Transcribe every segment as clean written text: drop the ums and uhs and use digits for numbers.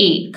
1,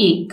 1,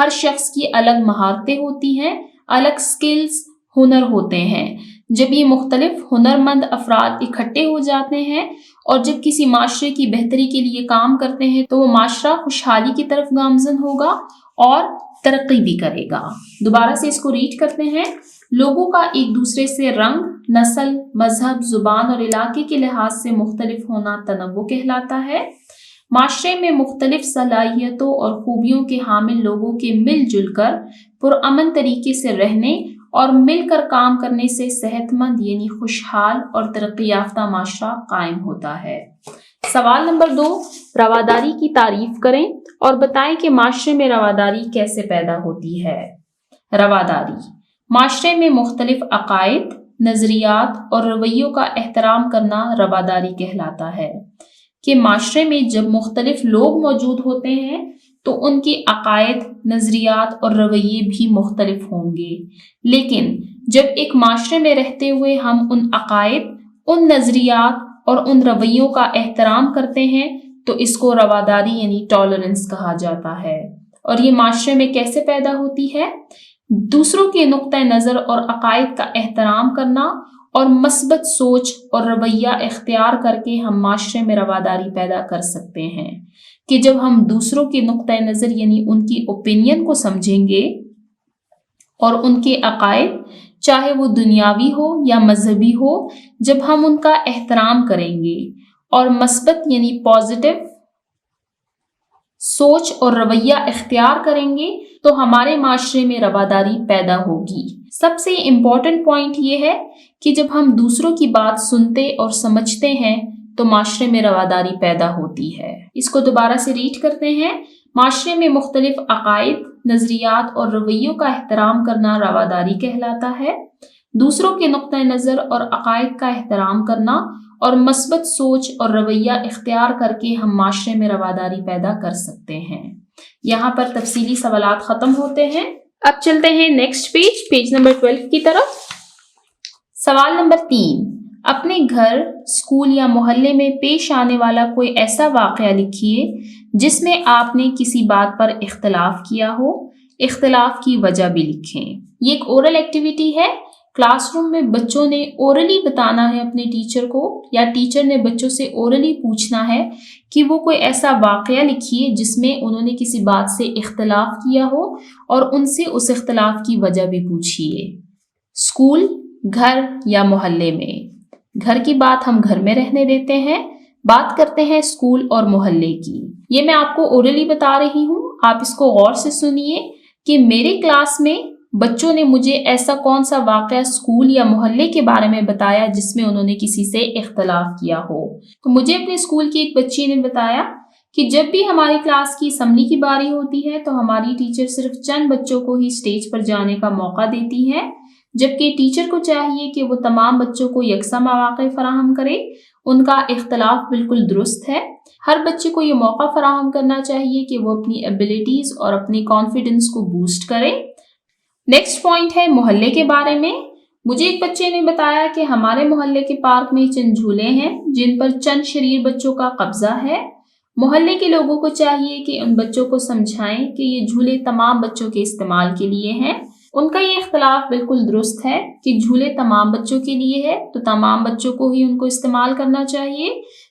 ہر شخص کی الگ مہارتیں ہوتی ہیں، الگ سکلز، ہنر ہوتے ہیں۔ جب یہ مختلف ہنرمند افراد اکٹھے ہو جاتے ہیں اور جب کسی معاشرے کی بہتری کے لیے کام کرتے ہیں تو وہ معاشرہ خوشحالی کی طرف گامزن ہوگا اور ترقی بھی کرے گا۔ دوبارہ سے اس کو ریڈ کرتے ہیں۔ لوگوں کا ایک دوسرے سے رنگ، نسل، مذہب، زبان اور علاقے کے لحاظ سے مختلف ہونا تنوع کہلاتا ہے۔ معاشرے میں مختلف صلاحیتوں اور خوبیوں کے حامل لوگوں کے مل جل کر پرامن طریقے سے رہنے اور مل کر کام کرنے سے صحت مند یعنی خوشحال اور ترقی یافتہ معاشرہ قائم ہوتا ہے۔ سوال نمبر 2، رواداری کی تعریف کریں اور بتائیں کہ معاشرے میں رواداری کیسے پیدا ہوتی ہے۔ رواداری معاشرے میں مختلف عقائد، نظریات اور رویوں کا احترام کرنا رواداری کہلاتا ہے۔ کہ معاشرے میں جب مختلف لوگ موجود ہوتے ہیں تو ان کے عقائد، نظریات اور رویے بھی مختلف ہوں گے، لیکن جب ایک معاشرے میں رہتے ہوئے ہم ان عقائد، ان نظریات اور ان رویوں کا احترام کرتے ہیں تو اس کو رواداری یعنی ٹالرنس کہا جاتا ہے۔ اور یہ معاشرے میں کیسے پیدا ہوتی ہے؟ دوسروں کے نقطۂ نظر اور عقائد کا احترام کرنا اور مثبت سوچ اور رویہ اختیار کر کے ہم معاشرے میں رواداری پیدا کر سکتے ہیں۔ کہ جب ہم دوسروں کے نقطۂ نظر یعنی ان کی اوپینین کو سمجھیں گے اور ان کے عقائد، چاہے وہ دنیاوی ہو یا مذہبی ہو، جب ہم ان کا احترام کریں گے اور مثبت یعنی پازیٹیو سوچ اور رویہ اختیار کریں گے تو ہمارے معاشرے میں رواداری پیدا ہوگی۔ سب سے امپورٹنٹ پوائنٹ یہ ہے کہ جب ہم دوسروں کی بات سنتے اور سمجھتے ہیں تو معاشرے میں رواداری پیدا ہوتی ہے۔ اس کو دوبارہ سے ریڈ کرتے ہیں۔ معاشرے میں مختلف عقائد، نظریات اور رویوں کا احترام کرنا رواداری کہلاتا ہے۔ دوسروں کے نقطۂ نظر اور عقائد کا احترام کرنا اور مثبت سوچ اور رویہ اختیار کر کے ہم معاشرے میں رواداری پیدا کر سکتے ہیں۔ یہاں پر تفصیلی سوالات ختم ہوتے ہیں۔ اب چلتے ہیں نیکسٹ پیج نمبر 12 کی طرف۔ سوال نمبر 3، اپنے گھر، اسکول یا محلے میں پیش آنے والا کوئی ایسا واقعہ لکھیے جس میں آپ نے کسی بات پر اختلاف کیا ہو، اختلاف کی وجہ بھی لکھیں۔ یہ ایک اورل ایکٹیویٹی ہے۔ کلاس روم میں بچوں نے اورلی بتانا ہے اپنے ٹیچر کو، یا ٹیچر نے بچوں سے اورلی پوچھنا ہے کہ وہ کوئی ایسا واقعہ لکھیے جس میں انہوں نے کسی بات سے اختلاف کیا ہو اور ان سے اس اختلاف کی وجہ بھی پوچھیے۔ اسکول، گھر یا محلے میں۔ گھر کی بات ہم گھر میں رہنے دیتے ہیں، بات کرتے ہیں اسکول اور محلے کی۔ یہ میں آپ کو اورلی بتا رہی ہوں، آپ اس کو غور سے سنیے کہ میرے کلاس میں بچوں نے مجھے ایسا کون سا واقعہ اسکول یا محلے کے بارے میں بتایا جس میں انہوں نے کسی سے اختلاف کیا ہو۔ تو مجھے اپنے اسکول کی ایک بچی نے بتایا کہ جب بھی ہماری کلاس کی اسمبلی کی باری ہوتی ہے تو ہماری ٹیچر صرف چند بچوں کو ہی اسٹیج پر جانے کا موقع دیتی ہے، جبکہ ٹیچر کو چاہیے کہ وہ تمام بچوں کو یکساں مواقع فراہم کرے۔ ان کا اختلاف بالکل درست ہے۔ ہر بچے کو یہ موقع فراہم کرنا چاہیے کہ وہ اپنی ایبلٹیز اور اپنی کانفیڈنس کو بوسٹ کرے۔ نیکسٹ پوائنٹ ہے محلے کے بارے میں۔ مجھے ایک بچے نے بتایا کہ ہمارے محلے کے پارک میں چند جھولے ہیں جن پر چند شریر بچوں کا قبضہ ہے۔ محلے کے لوگوں کو چاہیے کہ ان بچوں کو سمجھائیں کہ یہ جھولے تمام بچوں کے استعمال کے لیے ہیں۔ ان کا یہ اختلاف بالکل درست ہے کہ جھولے تمام بچوں کے لیے ہے تو تمام بچوں کو ہی ان کو استعمال کرنا چاہیے۔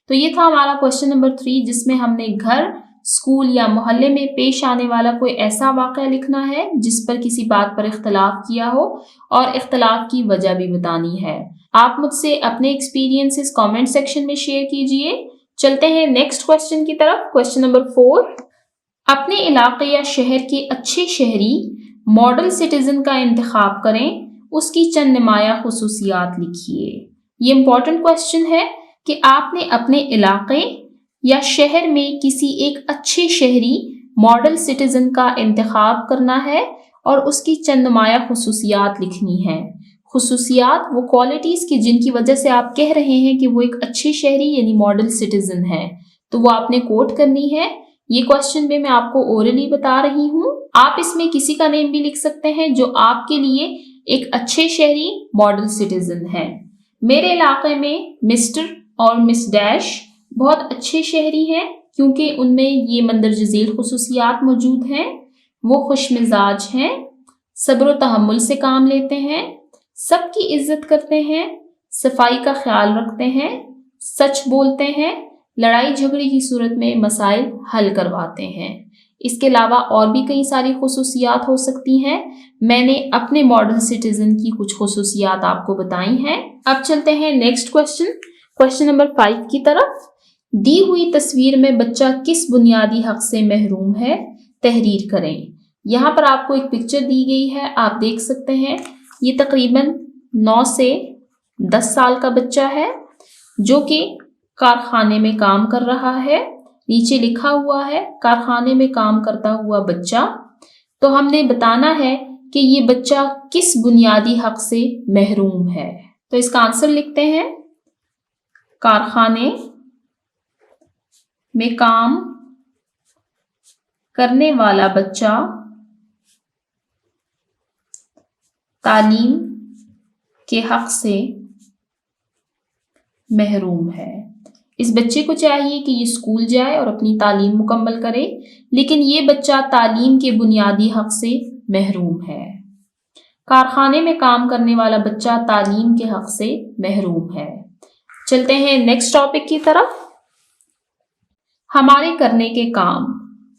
تو یہ تھا ہمارا کوسچن نمبر 3 جس میں ہم نے گھر، اسکول یا محلے میں پیش آنے والا کوئی ایسا واقعہ لکھنا ہے جس پر کسی بات پر اختلاف کیا ہو اور اختلاف کی وجہ بھی بتانی ہے۔ آپ مجھ سے اپنے ایکسپیرینسز کامنٹ سیکشن میں شیئر کیجئے۔ چلتے ہیں نیکسٹ کوسچن کی طرف۔ کوسچن نمبر 4، اپنے علاقے یا شہر کے اچھے شہری ماڈل سٹیزن کا انتخاب کریں، اس کی چند نمایاں خصوصیات لکھیے۔ یہ امپورٹنٹ کوسچن ہے کہ آپ نے اپنے علاقے یا شہر میں کسی ایک اچھے شہری ماڈل سٹیزن کا انتخاب کرنا ہے اور اس کی چند نمایاں خصوصیات لکھنی ہیں۔ خصوصیات وہ کوالٹیز کی جن کی وجہ سے آپ کہہ رہے ہیں کہ وہ ایک اچھے شہری یعنی ماڈل سٹیزن ہے، تو وہ آپ نے کوٹ کرنی ہے۔ یہ کوسچن بھی میں آپ کو اورلی بتا رہی ہوں۔ آپ اس میں کسی کا نیم بھی لکھ سکتے ہیں جو آپ کے لیے ایک اچھے شہری ماڈل سٹیزن ہے۔ میرے علاقے میں مسٹر اور مس ڈیش بہت اچھے شہری ہیں کیونکہ ان میں یہ مندرجہ ذیل خصوصیات موجود ہیں۔ وہ خوش مزاج ہیں، صبر و تحمل سے کام لیتے ہیں، سب کی عزت کرتے ہیں، صفائی کا خیال رکھتے ہیں، سچ بولتے ہیں، لڑائی جھگڑے کی صورت میں مسائل حل کرواتے ہیں۔ اس کے علاوہ اور بھی کئی ساری خصوصیات ہو سکتی ہیں۔ میں نے اپنے ماڈل سٹیزن کی کچھ خصوصیات آپ کو بتائی ہیں۔ اب چلتے ہیں نیکسٹ کوشچن نمبر 5 کی طرف۔ دی ہوئی تصویر میں بچہ کس بنیادی حق سے محروم ہے؟ تحریر کریں۔ یہاں پر آپ کو ایک پکچر دی گئی ہے، آپ دیکھ سکتے ہیں یہ تقریباً 9 سے 10 سال کا بچہ ہے جو کہ کارخانے میں کام کر رہا ہے۔ نیچے لکھا ہوا ہے کارخانے میں کام کرتا ہوا بچہ۔ تو ہم نے بتانا ہے کہ یہ بچہ کس بنیادی حق سے محروم ہے۔ تو اس کا آنسر لکھتے ہیں، کارخانے میں کام کرنے والا بچہ تعلیم کے حق سے محروم ہے۔ اس بچے کو چاہیے کہ یہ اسکول جائے اور اپنی تعلیم مکمل کرے، لیکن یہ بچہ تعلیم کے بنیادی حق سے محروم ہے۔ کارخانے میں کام کرنے والا بچہ تعلیم کے حق سے محروم ہے۔ چلتے ہیں نیکسٹ ٹاپک کی طرف۔ ہمارے کرنے کے کام،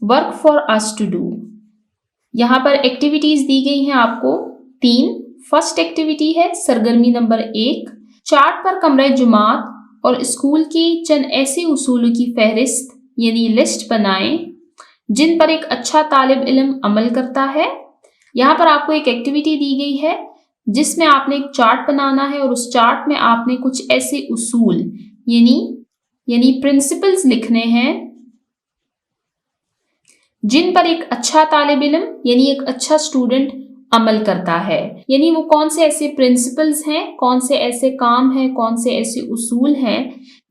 work for us to do. یہاں پر ایکٹیویٹیز دی گئی ہیں آپ کو 3۔ فرسٹ ایکٹیویٹی ہے سرگرمی نمبر 1، چارٹ پر کمرہ جماعت اور اسکول کی چند ایسے اصولوں کی فہرست یعنی لسٹ بنائیں جن پر ایک اچھا طالب علم عمل کرتا ہے۔ یہاں پر آپ کو ایک ایکٹیویٹی دی گئی ہے جس میں آپ نے ایک چارٹ بنانا ہے اور اس چارٹ میں آپ نے کچھ ایسے اصول یعنی پرنسپلز لکھنے ہیں جن پر ایک اچھا طالب علم یعنی ایک اچھا اسٹوڈنٹ عمل کرتا ہے۔ یعنی وہ کون سے ایسے پرنسپلز ہیں، کون سے ایسے کام ہیں، کون سے ایسے اصول ہیں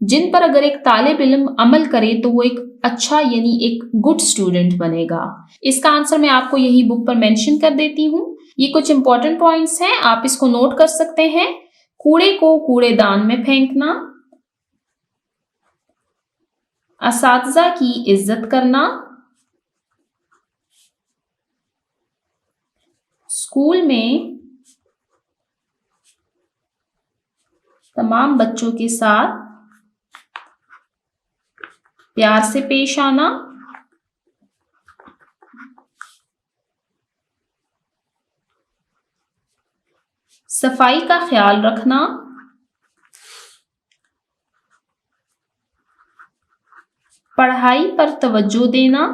جن پر اگر ایک طالب علم عمل کرے تو وہ ایک اچھا یعنی ایک گڈ اسٹوڈنٹ بنے گا۔ اس کا آنسر میں آپ کو یہی بک پر مینشن کر دیتی ہوں۔ یہ کچھ امپورٹنٹ پوائنٹس ہیں، آپ اس کو نوٹ کر سکتے ہیں۔ کوڑے کو کوڑے دان میں پھینکنا، اساتذہ کی عزت کرنا، اسکول میں تمام بچوں کے ساتھ پیار سے پیش آنا، صفائی کا خیال رکھنا، پڑھائی پر توجہ دینا،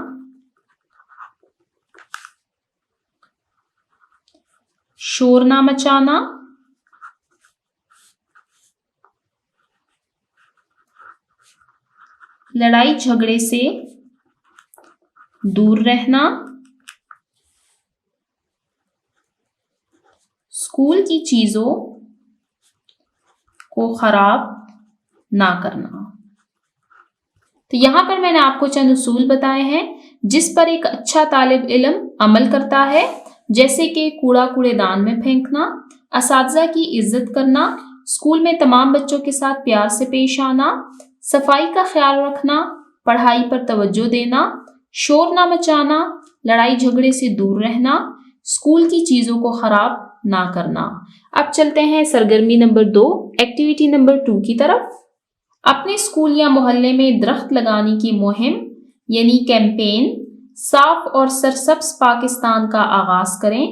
شور نہ مچانا، لڑائی جھگڑے سے دور رہنا، اسکول کی چیزوں کو خراب نہ کرنا۔ تو یہاں پر میں نے آپ کو چند اصول بتائے ہیں جس پر ایک اچھا طالب علم عمل کرتا ہے، جیسے کہ کوڑا کوڑے دان میں پھینکنا، اساتذہ کی عزت کرنا، اسکول میں تمام بچوں کے ساتھ پیار سے پیش آنا، صفائی کا خیال رکھنا، پڑھائی پر توجہ دینا، شور نہ مچانا، لڑائی جھگڑے سے دور رہنا، اسکول کی چیزوں کو خراب نہ کرنا۔ اب چلتے ہیں سرگرمی نمبر 2 ایکٹیویٹی نمبر 2 کی طرف۔ اپنے اسکول یا محلے میں درخت لگانے کی مہم یعنی کیمپین صاف اور سرسبز پاکستان کا آغاز کریں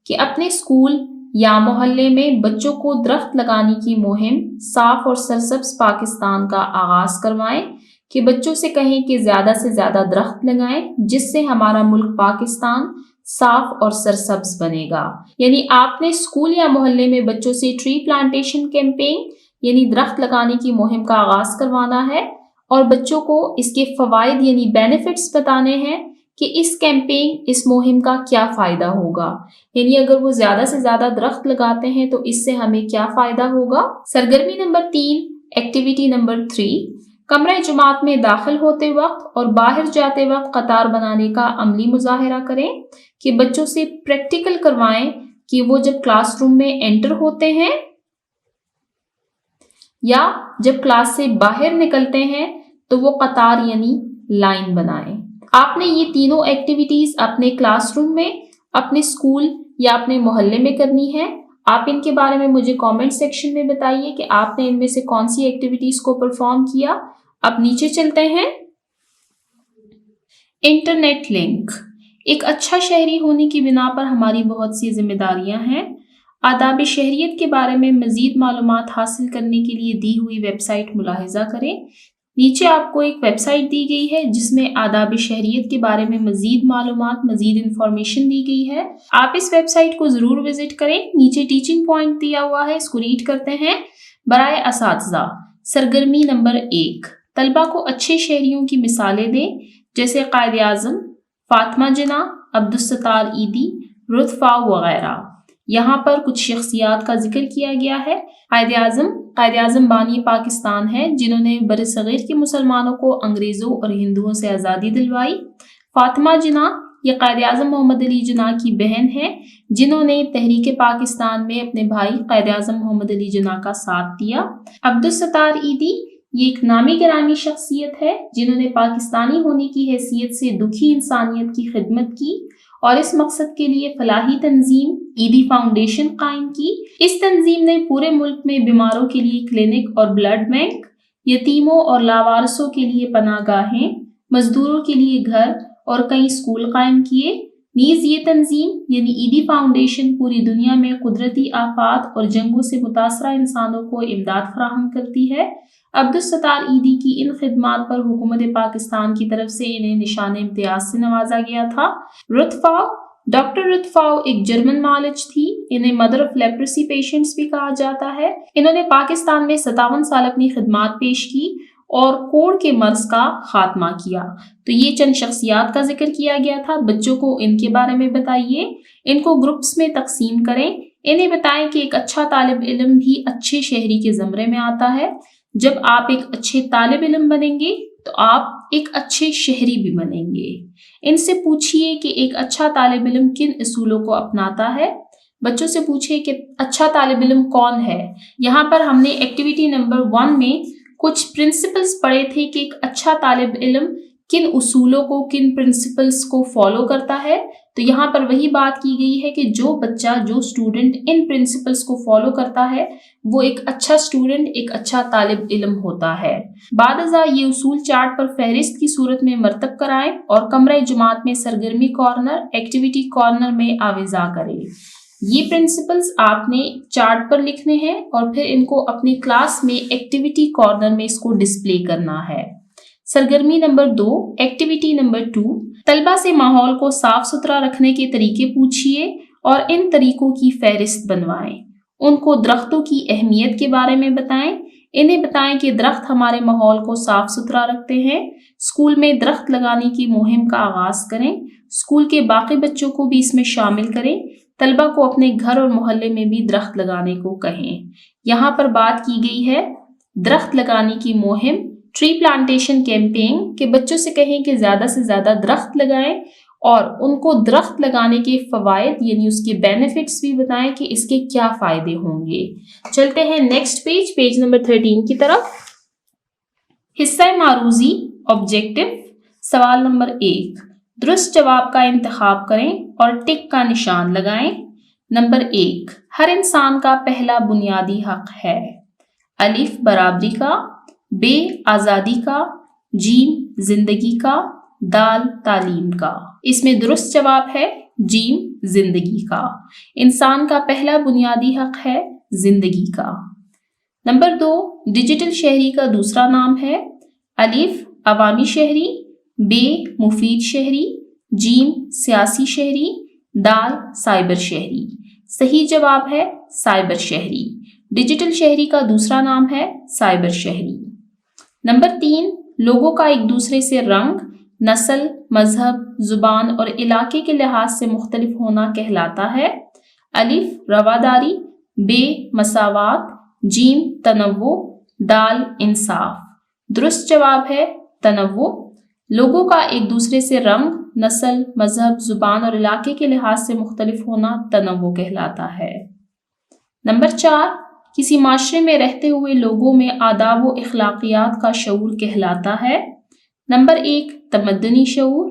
کہ اپنے اسکول یا محلے میں بچوں کو درخت لگانے کی مہم صاف اور سرسبز پاکستان کا آغاز کروائیں، کہ بچوں سے کہیں کہ زیادہ سے زیادہ درخت لگائیں جس سے ہمارا ملک پاکستان صاف اور سرسبز بنے گا۔ یعنی آپ نے اسکول یا محلے میں بچوں سے ٹری پلانٹیشن کیمپین یعنی درخت لگانے کی مہم کا آغاز کروانا ہے اور بچوں کو اس کے فوائد یعنی بینیفٹس بتانے ہیں کہ اس کیمپین اس مہم کا کیا فائدہ ہوگا، یعنی اگر وہ زیادہ سے زیادہ درخت لگاتے ہیں تو اس سے ہمیں کیا فائدہ ہوگا۔ سرگرمی نمبر 3 ایکٹیویٹی نمبر 3، کمرہ جماعت میں داخل ہوتے وقت اور باہر جاتے وقت قطار بنانے کا عملی مظاہرہ کریں، کہ بچوں سے پریکٹیکل کروائیں کہ وہ جب کلاس روم میں انٹر ہوتے ہیں یا جب کلاس سے باہر نکلتے ہیں تو وہ قطار یعنی لائن بنائیں۔ آپ نے یہ تینوں ایکٹیویٹیز اپنے کلاس روم میں، اپنے اسکول یا اپنے محلے میں کرنی ہے۔ آپ ان کے بارے میں مجھے کامنٹ سیکشن میں بتائیے کہ آپ نے ان میں سے کون سی ایکٹیویٹیز کو پرفارم کیا۔ اب نیچے چلتے ہیں۔ Internet link. ایک اچھا شہری ہونے کی بنا پر ہماری بہت سی ذمہ داریاں ہیں۔ آداب شہریت کے بارے میں مزید معلومات حاصل کرنے کے لیے دی ہوئی ویب سائٹ ملاحظہ کریں۔ نیچے آپ کو ایک ویب سائٹ دی گئی ہے جس میں آداب شہریت کے بارے میں مزید معلومات، مزید انفارمیشن دی گئی ہے۔ آپ اس ویب سائٹ کو ضرور وزٹ کریں۔ نیچے ٹیچنگ پوائنٹ دیا ہوا ہے، اس کو ریڈ کرتے ہیں۔ برائے اساتذہ، سرگرمی نمبر 1، طلبہ کو اچھے شہریوں کی مثالیں دیں، جیسے قائد اعظم، فاطمہ جناح، عبدالستار ایدی، رتھ فاؤ وغیرہ۔ یہاں پر کچھ شخصیات کا ذکر کیا گیا ہے۔ قائد اعظم بانی پاکستان ہے جنہوں نے برصغیر کے مسلمانوں کو انگریزوں اور ہندوؤں سے آزادی دلوائی۔ فاطمہ جناح یہ قائد اعظم محمد علی جناح کی بہن ہے جنہوں نے تحریک پاکستان میں اپنے بھائی قائد اعظم محمد علی جناح کا ساتھ دیا۔ عبدالستار ایدی یہ ایک نامی گرامی شخصیت ہے جنہوں نے پاکستانی ہونے کی حیثیت سے دکھی انسانیت کی خدمت کی اور اس مقصد کے لیے فلاحی تنظیم ایدی فاؤنڈیشن قائم کی۔ اس تنظیم نے پورے ملک میں بیماروں کے لیے کلینک اور بلڈ بینک، یتیموں اور لاوارثوں کے لیے پناہ گاہیں، مزدوروں کے لیے گھر اور کئی اسکول قائم کیے۔ نیز یہ تنظیم یعنی ایدی فاؤنڈیشن پوری دنیا میں قدرتی آفات اور جنگوں سے متاثرہ انسانوں کو امداد فراہم کرتی ہے۔ عبدالستار ایدی کی ان خدمات پر حکومت پاکستان کی طرف سے انہیں نشان امتیاز سے نوازا گیا تھا۔ رتھ فاؤ، ڈاکٹر رتھ فاؤ ایک جرمن معالج تھی۔ انہیں مدر آف لیپریسی پیشنٹس بھی کہا جاتا ہے۔ انہوں نے پاکستان میں 57 سال اپنی خدمات پیش کی اور کوڑ کے مرض کا خاتمہ کیا۔ تو یہ چند شخصیات کا ذکر کیا گیا تھا۔ بچوں کو ان کے بارے میں بتائیے، ان کو گروپس میں تقسیم کریں، انہیں بتائیں کہ ایک اچھا طالب علم بھی اچھے شہری کے زمرے میں آتا ہے۔ جب آپ ایک اچھے طالب علم بنیں گے تو آپ ایک اچھے شہری بھی بنیں گے۔ ان سے پوچھئے کہ ایک اچھا طالب علم کن اصولوں کو اپناتا ہے۔ بچوں سے پوچھئے کہ اچھا طالب علم کون ہے۔ یہاں پر ہم نے ایکٹیویٹی نمبر 1 میں کچھ پرنسپلز پڑھے تھے کہ ایک اچھا طالب علم کن اصولوں کو، کن پرنسپلز کو فالو کرتا ہے۔ تو یہاں پر وہی بات کی گئی ہے کہ جو بچہ، جو اسٹوڈنٹ ان پرنسپلز کو فالو کرتا ہے وہ ایک اچھا اسٹوڈنٹ، ایک اچھا طالب علم ہوتا ہے۔ بعد ازاں یہ اصول چارٹ پر فہرست کی صورت میں مرتب کرائیں اور کمرہ جماعت میں سرگرمی کارنر، ایکٹیویٹی کارنر میں آویزاں کریں۔ یہ پرنسپلز آپ نے چارٹ پر لکھنے ہیں اور پھر ان کو اپنی کلاس میں ایکٹیویٹی کارنر میں اس کو ڈسپلے کرنا ہے۔ سرگرمی نمبر 2، ایکٹیویٹی نمبر 2، طلبہ سے ماحول کو صاف ستھرا رکھنے کے طریقے پوچھئے اور ان طریقوں کی فہرست بنوائیں۔ ان کو درختوں کی اہمیت کے بارے میں بتائیں۔ انہیں بتائیں کہ درخت ہمارے ماحول کو صاف ستھرا رکھتے ہیں۔ اسکول میں درخت لگانے کی مہم کا آغاز کریں۔ اسکول کے باقی بچوں کو بھی اس میں شامل کریں۔ طلبہ کو اپنے گھر اور محلے میں بھی درخت لگانے کو کہیں۔ یہاں پر بات کی گئی ہے درخت لگانے کی مہم، ٹری پلانٹیشن کیمپین، کہ بچوں سے کہیں کہ زیادہ سے زیادہ درخت لگائیں اور ان کو درخت لگانے کے فوائد یعنی اس کے بینیفٹس بھی بتائیں کہ اس کے کیا فائدے ہوں گے۔ چلتے ہیں نیکسٹ پیج نمبر 13 کی طرف۔ حصہ معروضی آبجیکٹو، سوال نمبر 1، درست جواب کا انتخاب کریں اور ٹک کا نشان لگائیں۔ نمبر 1، ہر انسان کا پہلا بنیادی حق ہے۔ الف برابری کا، ب آزادی کا، جیم زندگی کا، دال تعلیم کا۔ اس میں درست جواب ہے جیم زندگی کا۔ انسان کا پہلا بنیادی حق ہے زندگی کا۔ نمبر 2، ڈیجیٹل شہری کا دوسرا نام ہے۔ الف عوامی شہری، ب مفید شہری، جیم سیاسی شہری، دال سائبر شہری۔ صحیح جواب ہے سائبر شہری۔ ڈیجیٹل شہری کا دوسرا نام ہے سائبر شہری۔ نمبر 3، لوگوں کا ایک دوسرے سے رنگ، نسل، مذہب، زبان اور علاقے کے لحاظ سے مختلف ہونا کہلاتا ہے۔ الف رواداری، ب مساوات، جیم تنوع، دال انصاف۔ درست جواب ہے تنوع۔ لوگوں کا ایک دوسرے سے رنگ، نسل، مذہب، زبان اور علاقے کے لحاظ سے مختلف ہونا تنوع کہلاتا ہے۔ نمبر 4، کسی معاشرے میں رہتے ہوئے لوگوں میں آداب و اخلاقیات کا شعور کہلاتا ہے۔ نمبر 1، تمدنی شعور،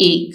1,